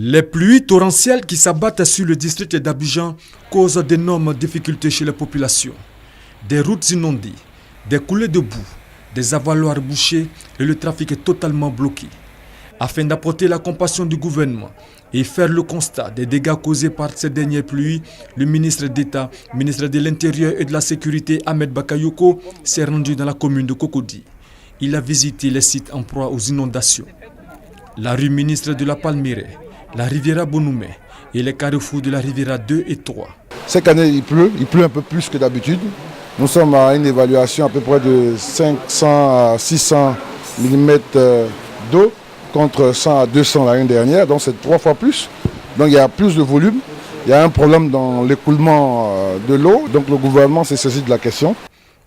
Les pluies torrentielles qui s'abattent sur le district d'Abidjan causent d'énormes difficultés chez les populations. Des routes inondées, des coulées de boue, des avaloirs bouchés et le trafic est totalement bloqué. Afin d'apporter la compassion du gouvernement et faire le constat des dégâts causés par ces dernières pluies, le ministre d'État, ministre de l'Intérieur et de la Sécurité, Ahmed Bakayoko, s'est rendu dans la commune de Cocody. Il a visité les sites en proie aux inondations. La rue ministre de la Palmeraie, la Riviera Bonoumé et les carrefours de la Riviera 2 et 3. Cette année, il pleut un peu plus que d'habitude. Nous sommes à une évaluation à peu près de 500 à 600 mm d'eau contre 100 à 200 l'année dernière, donc c'est 3 fois plus. Donc il y a plus de volume, il y a un problème dans l'écoulement de l'eau, donc le gouvernement s'est saisi de la question.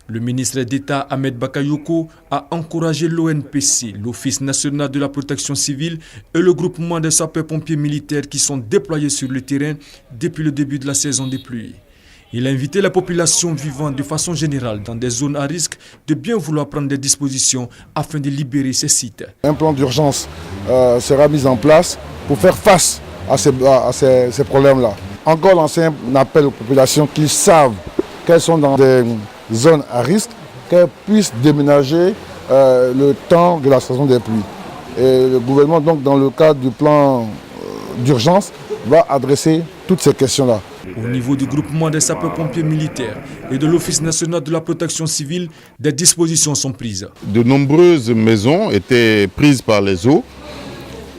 Le ministre d'État Ahmed Bakayoko a encouragé l'ONPC, l'Office national de la protection civile et le groupement des sapeurs-pompiers militaires qui sont déployés sur le terrain depuis le début de la saison des pluies. Il a invité la population vivant de façon générale dans des zones à risque de bien vouloir prendre des dispositions afin de libérer ces sites. Un plan d'urgence sera mis en place pour faire face à ces problèmes-là. Encore lancer un appel aux populations qui savent qu'elles sont dans des zones à risque, qu'elles puissent déménager le temps de la saison des pluies. Et le gouvernement, donc, dans le cadre du plan d'urgence, va adresser toutes ces questions-là. Au niveau du groupement des sapeurs-pompiers militaires et de l'Office national de la protection civile, des dispositions sont prises. De nombreuses maisons étaient prises par les eaux.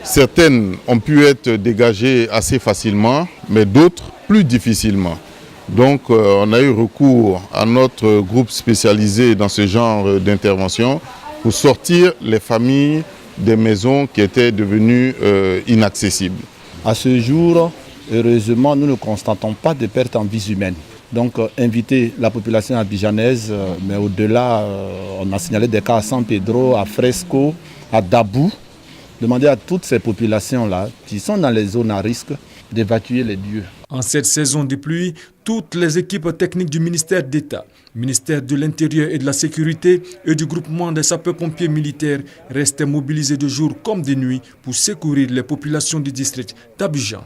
Certaines ont pu être dégagées assez facilement, mais d'autres plus difficilement. Donc on a eu recours à notre groupe spécialisé dans ce genre d'intervention pour sortir les familles des maisons qui étaient devenues inaccessibles. À ce jour, heureusement, nous ne constatons pas de pertes en vies humaines. Donc inviter la population abidjanaise, mais au-delà, on a signalé des cas à San Pedro, à Fresco, à Dabou. Demander à toutes ces populations-là qui sont dans les zones à risque d'évacuer les lieux. En cette saison de pluie, toutes les équipes techniques du ministère d'État, ministère de l'Intérieur et de la Sécurité et du groupement des sapeurs-pompiers militaires restent mobilisées de jour comme de nuit pour secourir les populations du district d'Abidjan.